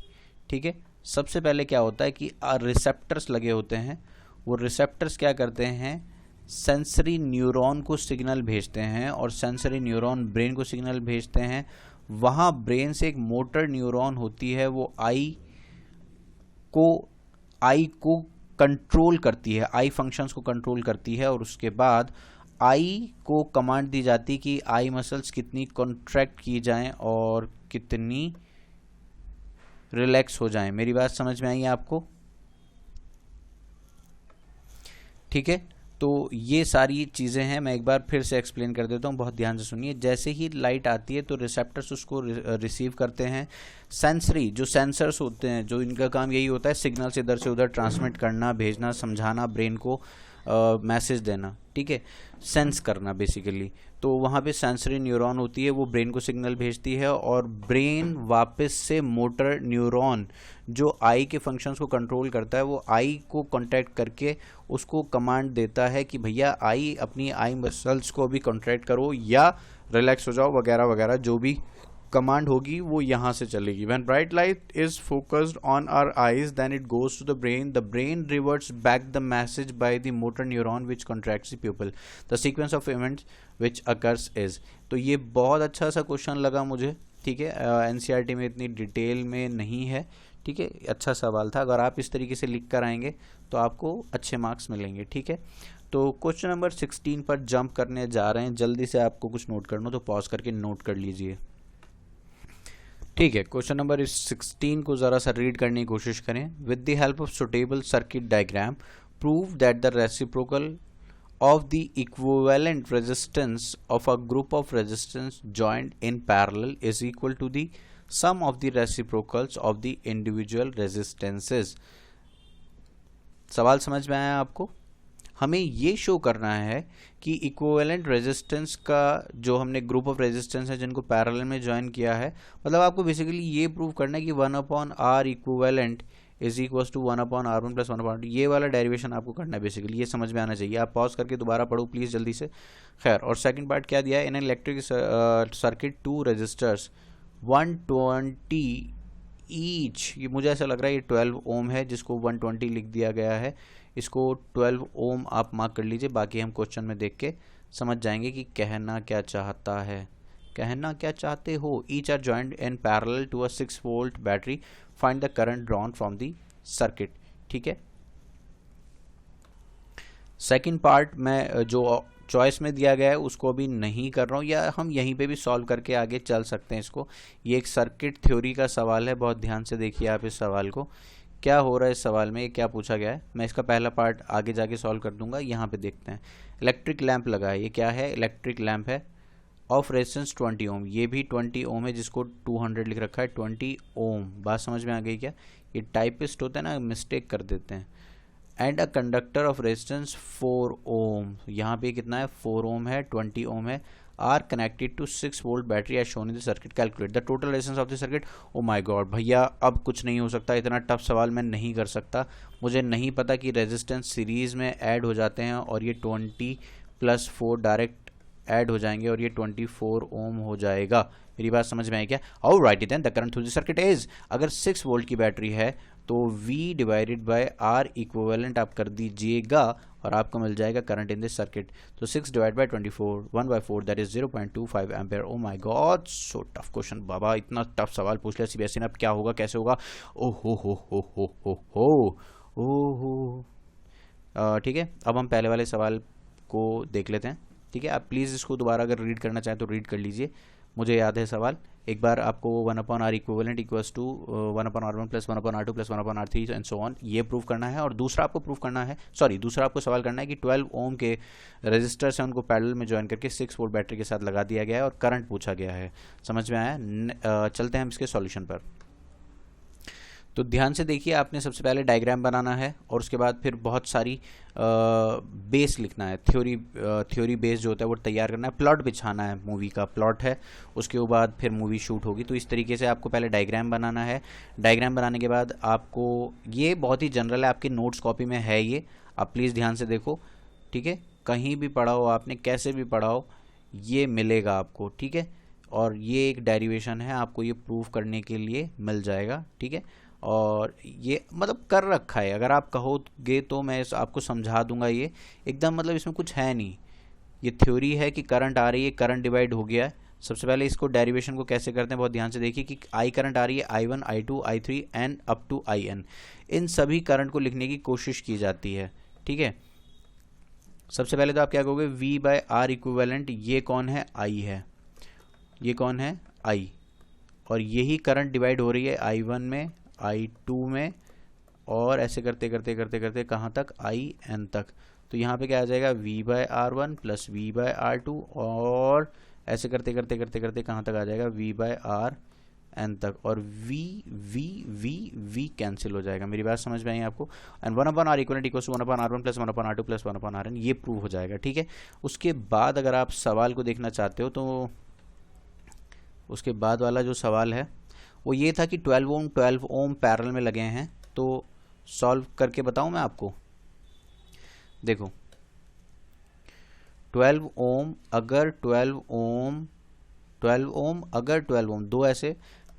Speaker 1: ठीक है, सबसे पहले क्या होता है कि रिसेप्टर्स लगे होते हैं। वो रिसेप्टर्स क्या करते हैं? सेंसरी न्यूरॉन को सिग्नल भेजते हैं और सेंसरी न्यूरॉन ब्रेन को सिग्नल भेजते हैं। वहाँ ब्रेन से एक मोटर न्यूरॉन होती है, वो आई को कंट्रोल करती है, आई फंक्शंस को कंट्रोल करती है। और उसके बाद आई को कमांड दी जाती कि आई मसल्स कितनी कॉन्ट्रैक्ट की जाएं और कितनी रिलैक्स हो जाएं। मेरी बात समझ में आई है आपको? ठीक है, तो ये सारी चीज़ें हैं, मैं एक बार फिर से एक्सप्लेन कर देता हूँ, बहुत ध्यान से सुनिए। जैसे ही लाइट आती है तो रिसेप्टर्स उसको रिसीव करते हैं। सेंसरी जो सेंसर्स होते हैं, जो इनका काम यही होता है सिग्नल्स इधर से उधर ट्रांसमिट करना, भेजना, समझाना, ब्रेन को मैसेज देना। ठीक है, सेंस करना बेसिकली। तो वहाँ पे सेंसरी न्यूरॉन होती है, वो ब्रेन को सिग्नल भेजती है और ब्रेन वापस से मोटर न्यूरॉन जो आई के फंक्शंस को कंट्रोल करता है, वो आई को कॉन्ट्रैक्ट करके उसको कमांड देता है कि भैया आई अपनी आई मसल्स को भी कॉन्ट्रैक्ट करो या रिलैक्स हो जाओ वगैरह वगैरह, जो भी कमांड होगी वो यहाँ से चलेगी। When bright light is focused on our eyes, then it goes to the brain. The brain reverts back the message by the motor neuron which contracts the pupil. The sequence of events which occurs is. तो ये बहुत अच्छा सा question लगा मुझे। ठीक है, NCERT में इतनी डिटेल में नहीं है। ठीक है, अच्छा सवाल था। अगर आप इस तरीके से लिख कर आएंगे तो आपको अच्छे मार्क्स मिलेंगे। ठीक है, तो क्वेश्चन नंबर 16 पर जंप करने जा रहे हैं। जल्दी से आपको कुछ नोट करना तो पॉज करके नोट कर लीजिए। ठीक है, क्वेश्चन नंबर 16 को ज़रा सा रीड करने की कोशिश करें। With the help of suitable circuit diagram prove that the reciprocal of the equivalent resistance of a group of resistance joined in parallel is equal to the sum of the reciprocals of the individual resistances. सवाल समझ में आया आपको? हमें ये show करना है कि इक्विवेलेंट रेजिस्टेंस का जो हमने ग्रुप ऑफ रेजिस्टेंस है जिनको पैरेलल में ज्वाइन किया है, मतलब आपको बेसिकली ये प्रूव करना है कि 1/r equivalent is equal to 1/r1 plus 1/r2। ये वाला डेरिवेशन आपको करना है बेसिकली, ये समझ में आना चाहिए। आप पॉज करके दोबारा पढ़ो प्लीज़ जल्दी से। खैर, और सेकंड पार्ट क्या दिया है? In electric circuit 2 resistors 120 each, ये मुझे ऐसा लग रहा है ये 12 ओम है जिसको 120 लिख दिया गया है। इसको 12 ओम आप मार्क कर लीजिए, बाकी हम क्वेश्चन में देख के समझ जाएंगे कि कहना क्या चाहता है, कहना क्या चाहते हो। Each are joined in parallel to a 6 volt battery, find the current drawn from the circuit. ठीक है, सेकंड पार्ट में जो चॉइस में दिया गया है उसको अभी नहीं कर रहा हूँ, या हम यहीं पे भी सॉल्व करके आगे चल सकते हैं इसको। ये एक सर्किट थ्योरी का सवाल है, बहुत ध्यान से देखिए आप इस सवाल को। क्या हो रहा है इस सवाल में, ये क्या पूछा गया है, मैं इसका पहला पार्ट आगे जाके सॉल्व कर दूंगा। यहाँ पे देखते हैं, इलेक्ट्रिक लैंप लगा है। ये क्या है? इलेक्ट्रिक लैंप है ऑफ रेजिस्टेंस 20 ओम। ये भी 20 ओम है जिसको 200 लिख रखा है, 20 ओम। बात समझ में आ गई क्या? ये टाइपिस्ट होता है ना, मिस्टेक कर देते हैं। And a conductor of resistance 4 ओम, यहाँ पे कितना है? 4 ओम है, 20 ओम है। Are connected to 6 volt battery as shown in the circuit, calculate the total resistance of the circuit. Oh my god भैया, अब कुछ नहीं हो सकता, इतना टफ सवाल मैं नहीं कर सकता। मुझे नहीं पता कि रेजिस्टेंस सीरीज में ऐड हो जाते हैं और ये 20 + 4 डायरेक्ट ऐड हो जाएंगे और ये 24 ओम हो जाएगा। मेरी बात समझ में आई क्या? Alright then the current through the circuit is, अगर 6 वोल्ट की बैटरी है तो V divided by R equivalent आप कर दीजिएगा और आपको मिल जाएगा करंट इन दिस सर्किट। तो 6 divide by 24 1/4 that is 0.25 ampere. Oh my god, so tough question बाबा, इतना टफ सवाल पूछ लिया सीबीएसई ने, अब क्या होगा कैसे होगा। ओ हो। ठीक है, अब हम पहले वाले सवाल को देख लेते हैं। ठीक है, आप प्लीज़ इसको दोबारा अगर रीड करना चाहें तो रीड कर लीजिए, मुझे याद है सवाल। एक बार आपको 1/R equivalent equals to 1/R1 plus 1/R2 plus 1/R3 and so on, ये प्रूव करना है। और दूसरा आपको प्रूव करना है, दूसरा आपको सवाल करना है कि 12 ओम के रेजिस्टर्स हैं, उनको पैरेलल में ज्वाइन करके 6 वोल्ट बैटरी के साथ लगा दिया गया है और करंट पूछा गया है। समझ में आया? चलते हैं हम इसके सॉल्यूशन पर। तो ध्यान से देखिए, आपने सबसे पहले डायग्राम बनाना है और उसके बाद फिर बहुत सारी बेस लिखना है, थ्योरी बेस जो होता है वो तैयार करना है, प्लॉट बिछाना है, मूवी का प्लॉट है, उसके बाद फिर मूवी शूट होगी। तो इस तरीके से आपको पहले डायग्राम बनाना है। डायग्राम बनाने के बाद आपको, ये बहुत ही जनरल है, आपकी नोट्स कॉपी में है ये, आप प्लीज़ ध्यान से देखो। ठीक है, कहीं भी पढ़ा हो आपने, कैसे भी पढ़ा हो, ये मिलेगा आपको। ठीक है, और ये एक डेरिवेशन है, आपको ये प्रूव करने के लिए मिल जाएगा। ठीक है, और ये मतलब कर रखा है, अगर आप कहोगे तो मैं आपको समझा दूंगा। ये एकदम मतलब इसमें कुछ है नहीं, ये थ्योरी है कि करंट आ रही है, करंट डिवाइड हो गया है। सबसे पहले इसको डेरिवेशन को कैसे करते हैं बहुत ध्यान से देखिए कि आई करंट आ रही है, I1 I2 I3 and up to IN, इन सभी करंट को लिखने की कोशिश की जाती है। ठीक है, सबसे पहले तो आप क्या कहोगे, V/R इक्विवेलेंट, ये कौन है, I है, ये कौन है, I, और यही करंट डिवाइड हो रही है I1 में, I2 में, और ऐसे करते करते करते करते कहाँ तक, IN तक। तो यहाँ पे क्या आ जाएगा, V/R1 प्लस V/R2, और ऐसे करते करते करते करते कहाँ तक आ जाएगा, V/RN तक, और V कैंसिल हो जाएगा। मेरी बात समझ में आई आपको? And 1/R equivalent equals to 1/R1 plus 1/R2 plus 1/RN, ये प्रूव हो जाएगा। ठीक है, उसके बाद अगर आप सवाल को देखना चाहते हो तो उसके बाद वाला जो सवाल है वो ये था कि 12 ओम पैरेलल में लगे हैं, तो सॉल्व करके बताऊं मैं आपको। देखो 12 ओम अगर 12 ओम दो ऐसे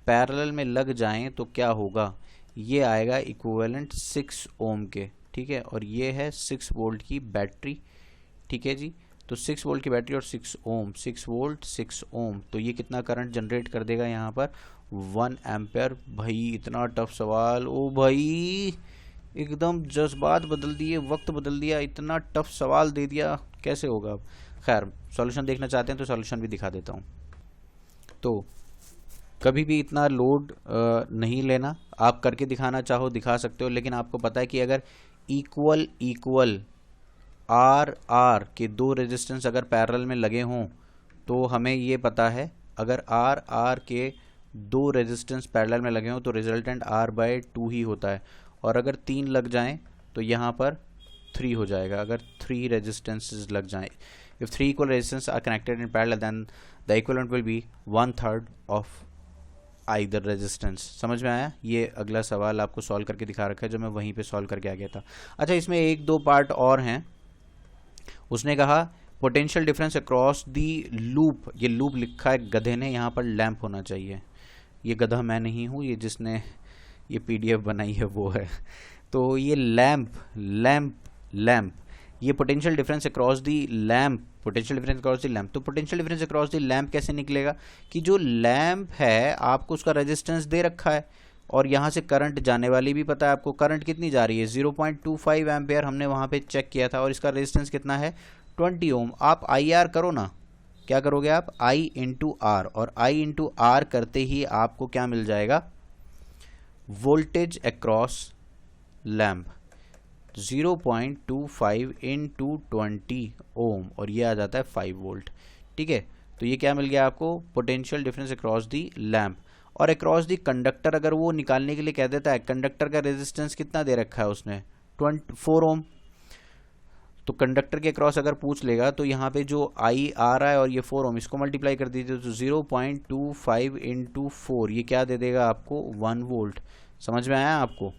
Speaker 1: पैरेलल में लग जाएं तो क्या होगा, ये आएगा इक्विवेलेंट 6 ओम के। ठीक है, और ये है 6 वोल्ट की बैटरी। ठीक है जी, तो 6 वोल्ट की बैटरी और 6 ओम, 6 वोल्ट 6 ओम, तो ये कितना करंट जनरेट कर देगा यहाँ पर, 1 एम्पेयर। भाई इतना टफ सवाल, ओ भाई एकदम जज्बात बदल दिए, वक्त बदल दिया, इतना टफ सवाल दे दिया, कैसे होगा अब। खैर, सॉल्यूशन देखना चाहते हैं तो सॉल्यूशन भी दिखा देता हूँ। तो कभी भी इतना लोड नहीं लेना, आप करके दिखाना चाहो दिखा सकते हो, लेकिन आपको पता है कि अगर इक्वल आर के दो रेजिस्टेंस अगर पैरेलल में लगे हों तो हमें ये पता है, अगर आर के दो रेजिस्टेंस पैरेलल में लगे हों तो रिजल्टेंट R/2 ही होता है, और अगर 3 लग जाएं तो यहाँ पर 3 हो जाएगा, अगर 3 रेजिस्टेंसेस लग जाएं। If 3 equal resistance are connected in parallel then the equivalent will be 1/3 of either resistance. समझ में आया? ये अगला सवाल आपको सॉल्व करके दिखा रखा है, जो मैं वहीं पे सॉल्व करके आ गया था। अच्छा, इसमें 1-2 पार्ट और हैं। उसने कहा पोटेंशियल डिफरेंस अक्रॉस दी लूप, ये लूप लिखा है गधे ने, यहाँ पर लैंप होना चाहिए। ये गधा मैं नहीं हूँ, ये जिसने ये PDF बनाई है वो है। तो ये लैंप, ये potential difference across the lamp, potential difference across the lamp. तो potential difference across the lamp कैसे निकलेगा कि जो लैंप है आपको उसका रेजिस्टेंस दे रखा है और यहाँ से करंट जाने वाली भी पता है आपको, करंट कितनी जा रही है 0.25 एम्पेयर, हमने वहाँ पे चेक किया था, और इसका रेजिस्टेंस कितना है 20 ओम। आप IR करो ना, क्या करोगे आप, I इंटू R, और I इंटू R करते ही आपको क्या मिल जाएगा, वोल्टेज अक्रॉस लैंप 0.25 इंटू 20 ओम, और ये आ जाता है 5 वोल्ट। ठीक है, तो ये क्या मिल गया आपको, potential difference across the lamp. और अक्रॉस दी कंडक्टर अगर वो निकालने के लिए कह देता है, कंडक्टर का रेजिस्टेंस कितना दे रखा है उसने 4 ओम, तो कंडक्टर के अक्रॉस अगर पूछ लेगा तो यहाँ पे जो I आ रहा है और ये 4 ओम, इसको मल्टीप्लाई कर दीजिए तो 0.25 इंटू 4, ये क्या दे देगा आपको 1 वोल्ट। समझ में आया आपको?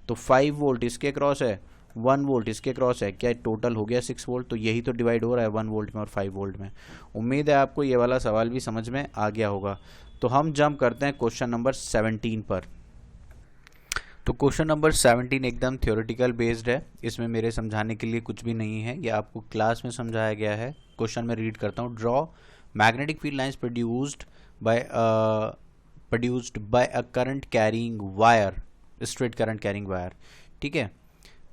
Speaker 1: तो 5 वोल्ट इसके अक्रॉस है, 1 वोल्ट इसके अक्रॉस है, क्या टोटल हो गया 6 वोल्ट। तो यही तो डिवाइड हो रहा है 1 वोल्ट में और 5 वोल्ट में। उम्मीद है आपको ये वाला सवाल भी समझ में आ गया होगा। तो हम जंप करते हैं क्वेश्चन नंबर 17 पर। तो क्वेश्चन नंबर 17 एकदम थ्योरेटिकल बेस्ड है, इसमें मेरे समझाने के लिए कुछ भी नहीं है, ये आपको क्लास में समझाया गया है। क्वेश्चन में रीड करता हूँ। Draw magnetic field lines produced by a current carrying wire, straight current carrying wire, ठीक है,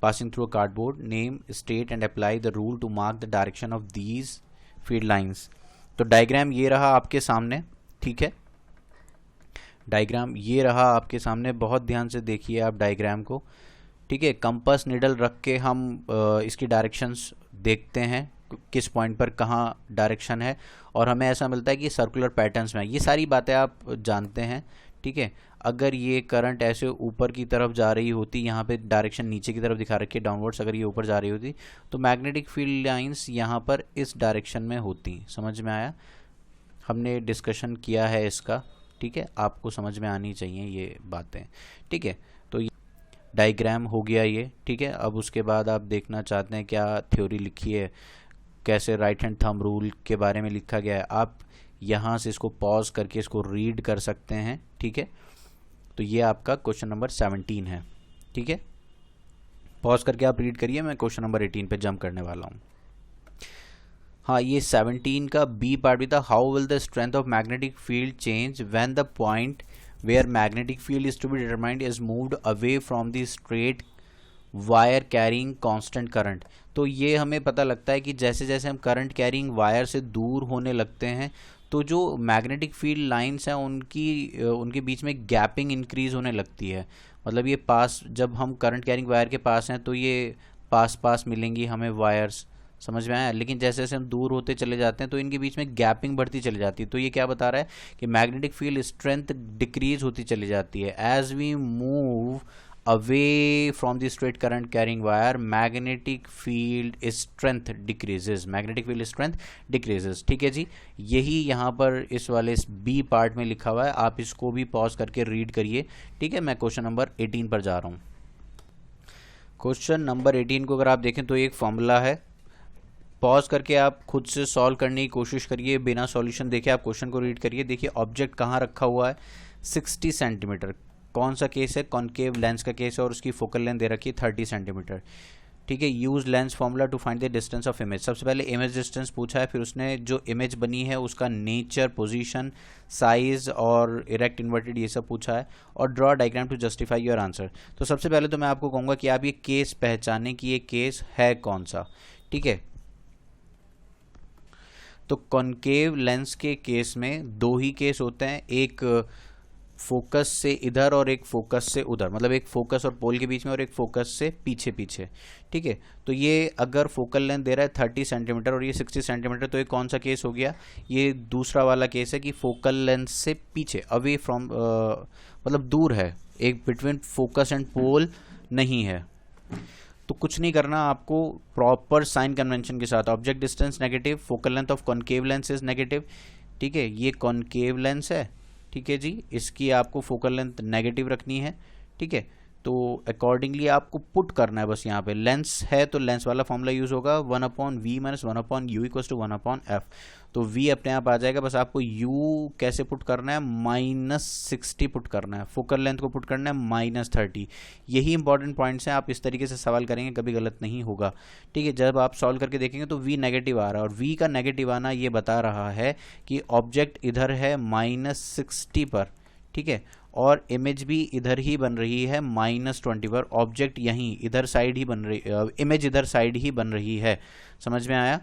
Speaker 1: passing through a cardboard. Name, state and apply the rule to mark the direction of these field lines. तो diagram ये रहा आपके सामने, ठीक है, diagram ये रहा आपके सामने, बहुत ध्यान से देखिए आप डायग्राम को, ठीक है। कंपास निडल रख के हम इसकी डायरेक्शंस देखते हैं, किस पॉइंट पर कहाँ डायरेक्शन है, और हमें ऐसा मिलता है कि सर्कुलर पैटर्न्स में। ये सारी बातें आप जानते हैं, ठीक है। अगर ये करंट ऐसे ऊपर की तरफ जा रही होती, यहाँ पे डायरेक्शन नीचे की तरफ दिखा रखी है डाउनवर्ड्स, अगर ये ऊपर जा रही होती तो मैग्नेटिक फील्ड लाइंस यहाँ पर इस डायरेक्शन में होती। समझ में आया? हमने डिस्कशन किया है इसका, ठीक है, आपको समझ में आनी चाहिए ये बातें, ठीक है। तो ये डायग्राम हो गया ये, ठीक है। अब उसके बाद आप देखना चाहते हैं क्या थ्योरी लिखी है, कैसे राइट हैंड थंब रूल के बारे में लिखा गया है, आप यहाँ से इसको पॉज करके इसको रीड कर सकते हैं, ठीक है। तो ये आपका क्वेश्चन नंबर 17 है, ठीक है। पॉज करके आप रीड करिए, मैं क्वेश्चन नंबर 18 पे जंप करने वाला हूँ। हाँ, ये 17 का बी पार्ट भी था। How will the strength of magnetic field change when the point where magnetic field is to be determined is moved away from the straight wire carrying constant current. तो ये हमें पता लगता है कि जैसे जैसे हम करंट कैरिंग वायर से दूर होने लगते हैं तो जो मैग्नेटिक फील्ड लाइंस हैं उनके बीच में गैपिंग इंक्रीज होने लगती है। मतलब ये पास, जब हम करंट कैरिंग वायर के पास हैं तो ये पास पास मिलेंगी हमें वायर्स, समझ में आया। लेकिन जैसे जैसे हम दूर होते चले जाते हैं तो इनके बीच में गैपिंग बढ़ती चली जाती है। तो ये क्या बता रहा है कि मैग्नेटिक फील्ड स्ट्रेंथ डिक्रीज होती चली जाती है। As we move away from the straight current carrying wire magnetic field strength decreases, magnetic field strength decreases, ठीक है जी। यही यहाँ पर इस वाले बी पार्ट में लिखा हुआ है, आप इसको भी पॉज करके रीड करिए, ठीक है। मैं क्वेश्चन नंबर 18 पर जा रहा हूँ। क्वेश्चन नंबर 18 को अगर आप देखें तो एक फॉर्मूला है, पॉज करके आप खुद से सॉल्व करने की कोशिश करिए, बिना सॉल्यूशन देखे आप क्वेश्चन को रीड करिए। देखिए ऑब्जेक्ट कहाँ रखा हुआ है, 60 सेंटीमीटर, कौन सा केस है, कॉन्केव लेंस का केस है, और उसकी फोकल लेंथ दे रखी है 30 सेंटीमीटर, ठीक है। Use lens formula to find the distance of image. सबसे पहले इमेज डिस्टेंस पूछा है, फिर उसने जो इमेज बनी है उसका नेचर, पोजीशन, साइज और इरेक्ट इन्वर्टेड ये सब पूछा है, और draw diagram to justify your answer. तो सबसे पहले तो मैं आपको कहूँगा कि आप ये केस पहचानें कि ये केस है कौन सा, ठीक है। तो कॉन्केव लेंस के केस में दो ही केस होते हैं, एक फोकस से इधर और एक फोकस से उधर, मतलब एक फोकस और पोल के बीच में और एक फोकस से पीछे पीछे, ठीक है। तो ये अगर फोकल लेंथ दे रहा है 30 सेंटीमीटर और ये 60 सेंटीमीटर, तो ये कौन सा केस हो गया, ये दूसरा वाला केस है कि फोकल लेंथ से पीछे, अवे फ्रॉम, मतलब दूर है, एक बिटवीन फोकस एंड पोल नहीं है। तो कुछ नहीं करना आपको, प्रॉपर साइन कन्वेंशन के साथ, object distance negative, focal length of concave lens is negative, ठीक है। ये कॉन्केव लेंस है, ठीक है जी, इसकी आपको फोकल लेंथ नेगेटिव रखनी है, ठीक है। तो अकॉर्डिंगली आपको पुट करना है बस। यहाँ पे लेंस है तो लेंस वाला फॉर्मूला यूज होगा, 1/v minus 1/u equals to 1/f। तो v अपने आप आ जाएगा, बस आपको u कैसे पुट करना है, -60 पुट करना है, फोकल लेंथ को पुट करना है -30। यही इंपॉर्टेंट पॉइंट्स हैं, आप इस तरीके से सवाल करेंगे कभी गलत नहीं होगा, ठीक है। जब आप सॉल्व करके देखेंगे तो v नेगेटिव आ रहा है, और v का नेगेटिव आना ये बता रहा है कि ऑब्जेक्ट इधर है -60 पर, ठीक है, और इमेज भी इधर ही बन रही है -20 पर, ऑब्जेक्ट यहीं इधर साइड ही बन रही, इमेज इधर साइड ही बन रही है, समझ में आया।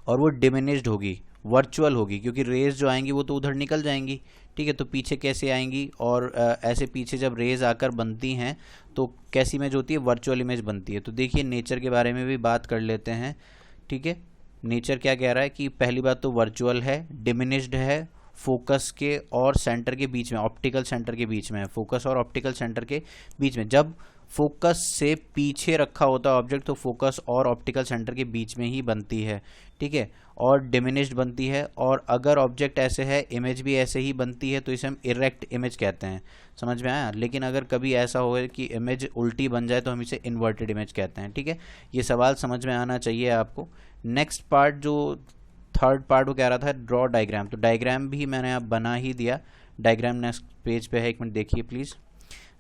Speaker 1: और वो डिमिनिश्ड होगी, वर्चुअल होगी, क्योंकि रेज जो आएंगी वो तो उधर निकल जाएंगी, ठीक है। तो पीछे कैसे आएंगी, और ऐसे पीछे जब रेज आकर बनती हैं तो कैसी इमेज होती है, वर्चुअल इमेज बनती है। तो देखिए नेचर के बारे में भी बात कर लेते हैं, ठीक है। नेचर क्या कह रहा है कि पहली बात तो वर्चुअल है, डिमिनिश्ड है, फोकस के और सेंटर के बीच में, ऑप्टिकल सेंटर के बीच में, फोकस और ऑप्टिकल सेंटर के बीच में। जब फोकस से पीछे रखा होता है ऑब्जेक्ट तो फोकस और ऑप्टिकल सेंटर के बीच में ही बनती है, ठीक है, और डिमिनिश्ड बनती है। और अगर ऑब्जेक्ट ऐसे है, इमेज भी ऐसे ही बनती है, तो इसे हम इरेक्ट इमेज कहते हैं, समझ में आया। लेकिन अगर कभी ऐसा हो कि इमेज उल्टी बन जाए तो हम इसे इन्वर्टेड इमेज कहते हैं, ठीक है। ये सवाल समझ में आना चाहिए आपको। नेक्स्ट पार्ट जो थर्ड पार्ट वो कह रहा था ड्रॉ डायग्राम, तो डायग्राम भी मैंने आप बना ही दिया, डायग्राम नेक्स्ट पेज पे है, एक मिनट देखिए प्लीज़।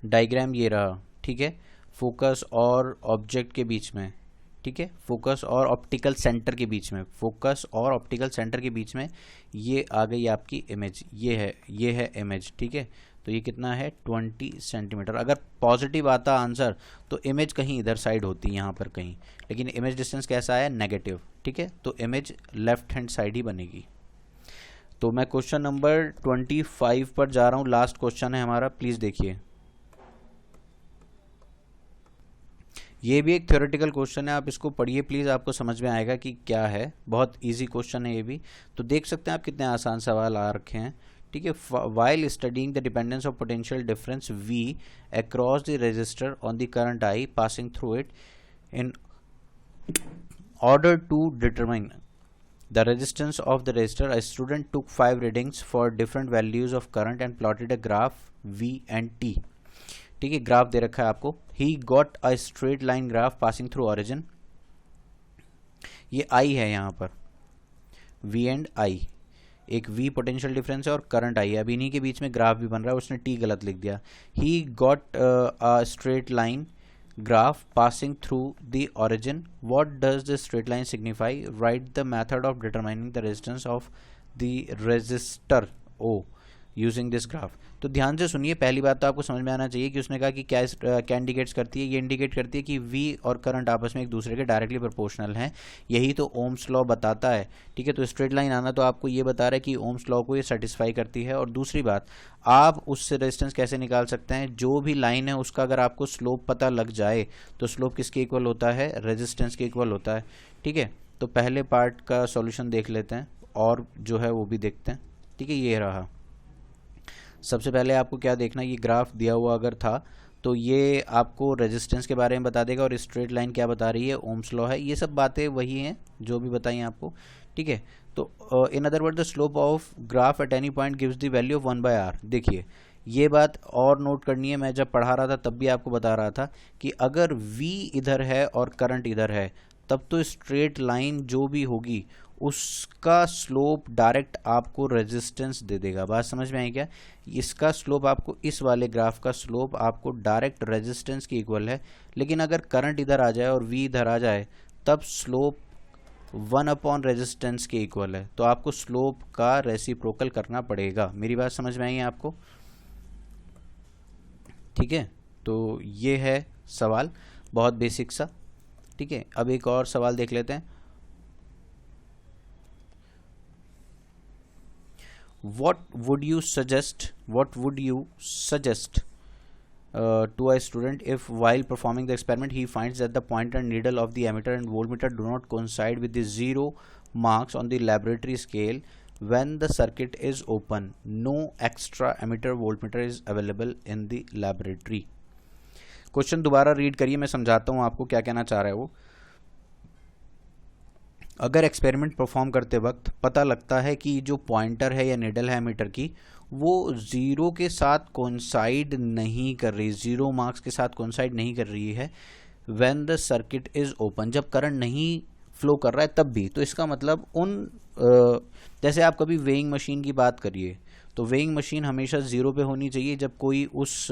Speaker 1: डायग्राम ये रहा, ठीक है, फोकस और ऑब्जेक्ट के बीच में, ठीक है, फोकस और ऑप्टिकल सेंटर के बीच में, फोकस और ऑप्टिकल सेंटर के बीच में ये आ गई आपकी इमेज, ये है इमेज, ठीक है। तो ये कितना है 20 सेंटीमीटर। अगर पॉजिटिव आता आंसर तो इमेज कहीं इधर साइड होती, यहाँ पर कहीं, लेकिन इमेज डिस्टेंस कैसा है नेगेटिव, ठीक है, तो इमेज लेफ्ट हैंड साइड ही बनेगी। तो मैं क्वेश्चन नंबर 25 पर जा रहा हूँ, लास्ट क्वेश्चन है हमारा, प्लीज़ देखिए। ये भी एक थ्योरेटिकल क्वेश्चन है, आप इसको पढ़िए प्लीज़, आपको समझ में आएगा कि क्या है। बहुत इजी क्वेश्चन है ये भी, तो देख सकते हैं आप कितने आसान सवाल आ रखे हैं, ठीक है। While studying the dependence of potential difference V across the resistor on the current I passing through it in order to determine the resistance of the resistor, a student took 5 readings for different values of current and plotted a graph V and T, ठीक है। Graph दे रखा है आपको, he got a straight line graph passing through origin, ये I है यहाँ पर, V and I, एक V पोटेंशियल डिफरेंस है और करंट I है, अब इन्हीं के बीच में ग्राफ भी बन रहा है, उसने T गलत लिख दिया। he got a straight line graph passing through the origin. What does the straight line signify? Write the method of determining the resistance of the resistor O using this graph. तो ध्यान से सुनिए, पहली बात तो आपको समझ में आना चाहिए कि उसने कहा कि क्या इंडिकेट्स करती है, ये इंडिकेट करती है कि V और करंट आपस में एक दूसरे के डायरेक्टली प्रोपोर्शनल हैं, यही तो ओम्स लॉ बताता है, ठीक है। तो स्ट्रेट लाइन आना तो आपको ये बता रहा है कि ओम्स लॉ को ये सेटिस्फाई करती है। और दूसरी बात, आप उससे रेजिस्टेंस कैसे निकाल सकते हैं, जो भी लाइन है उसका अगर आपको स्लोप पता लग जाए तो स्लोप किसके इक्वल होता है, रेजिस्टेंस के इक्वल होता है, ठीक है। तो पहले पार्ट का सॉल्यूशन देख लेते हैं और जो है वो भी देखते हैं, ठीक है। ये रहा, सबसे पहले आपको क्या देखना, ये ग्राफ दिया हुआ अगर था तो ये आपको रेजिस्टेंस के बारे में बता देगा, और स्ट्रेट लाइन क्या बता रही है, ओम्स लॉ है, ये सब बातें वही हैं जो भी बताई आपको, ठीक है। तो in other word the slope of graph at any point gives the value of 1/r। देखिए ये बात और नोट करनी है, मैं जब पढ़ा रहा था तब भी आपको बता रहा था कि अगर V इधर है और करंट इधर है तब तो स्ट्रेट लाइन जो भी होगी उसका स्लोप डायरेक्ट आपको रेजिस्टेंस दे देगा। बात समझ में आई क्या, इसका स्लोप आपको, इस वाले ग्राफ का स्लोप आपको डायरेक्ट रेजिस्टेंस के इक्वल है। लेकिन अगर करंट इधर आ जाए और V इधर आ जाए तब स्लोप 1/, रेजिस्टेंस के इक्वल है, तो आपको स्लोप का रेसिप्रोकल करना पड़ेगा। मेरी बात समझ में आई है आपको, ठीक है। तो ये है सवाल, बहुत बेसिक सा, ठीक है। अब एक और सवाल देख लेते हैं। What would you suggest to a student if while performing the experiment he finds that the pointer needle of the ammeter and voltmeter do not coincide with the 0 marks on the laboratory scale when the circuit is open, no extra ammeter voltmeter is available in the laboratory। Question दोबारा read करिए, मैं समझाता हूँ आपको क्या कहना चाह रहा है वो। अगर एक्सपेरिमेंट परफॉर्म करते वक्त पता लगता है कि जो पॉइंटर है या निडल है मीटर की वो 0 के साथ कोइंसाइड नहीं कर रही, 0 मार्क्स के साथ कोइंसाइड नहीं कर रही है when the circuit is open, जब करंट नहीं फ्लो कर रहा है तब भी। तो इसका मतलब जैसे आप कभी वेइंग मशीन की बात करिए तो वेइंग मशीन हमेशा 0 पे होनी चाहिए जब कोई उस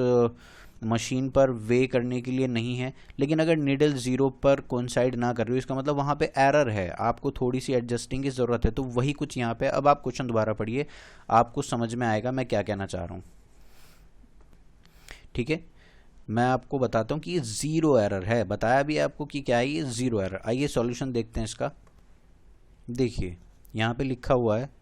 Speaker 1: मशीन पर वे करने के लिए नहीं है। लेकिन अगर निडल 0 पर कोइंसाइड ना कर रही हो इसका मतलब वहाँ पे एरर है, आपको थोड़ी सी एडजस्टिंग की ज़रूरत है। तो वही कुछ यहाँ पे, अब आप क्वेश्चन दोबारा पढ़िए, आपको समझ में आएगा मैं क्या कहना चाह रहा हूँ, ठीक है। मैं आपको बताता हूँ कि ये 0 एरर है, बताया भी आपको कि क्या है ये 0 एरर। आइए सॉल्यूशन देखते हैं इसका। देखिए यहाँ पे लिखा हुआ है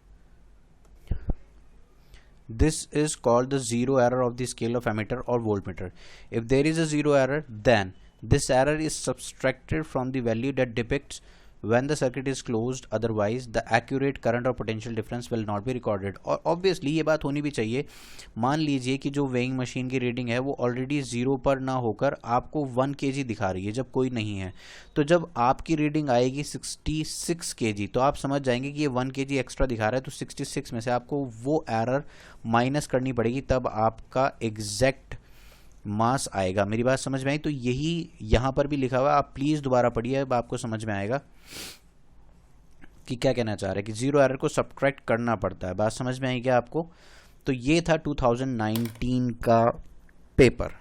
Speaker 1: this is called the zero error of the scale of ammeter or voltmeter. If there is a zero error, then this error is subtracted from the value that depicts when the circuit is closed, otherwise the accurate current or potential difference will not be recorded। और obviously ये बात होनी भी चाहिए। मान लीजिए कि जो वेइंग मशीन की रीडिंग है वो ऑलरेडी 0 पर ना होकर आपको 1 kg दिखा रही है जब कोई नहीं है, तो जब आपकी रीडिंग आएगी 66 kg तो आप समझ जाएंगे कि ये 1 kg एक्स्ट्रा दिखा रहा है, तो 66 में से आपको वो एरर माइनस करनी पड़ेगी, तब आपका एग्जैक्ट मास आएगा। मेरी बात समझ में आई? तो यही यहाँ पर भी लिखा हुआ है, आप प्लीज़ दोबारा पढ़िए, अब आपको समझ में आएगा कि क्या कहना चाह रहे हैं कि 0 एरर को सब्ट्रैक्ट करना पड़ता है। बात समझ में आई क्या आपको? तो ये था 2019 का पेपर।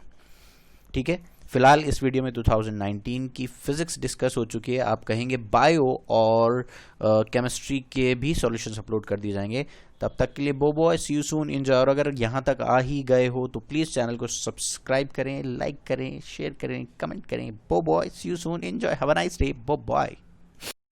Speaker 1: ठीक है। फिलहाल इस वीडियो में 2019 की फिजिक्स डिस्कस हो चुकी है, आप कहेंगे बायो और केमिस्ट्री के भी सॉल्यूशंस अपलोड कर दिए जाएंगे। तब तक के लिए bye bye, see you soon, enjoy. और अगर यहाँ तक आ ही गए हो तो प्लीज़ चैनल को सब्सक्राइब करें, लाइक करें, शेयर करें, कमेंट करें। Bye bye, see you soon, enjoy, have a nice day, bye boy.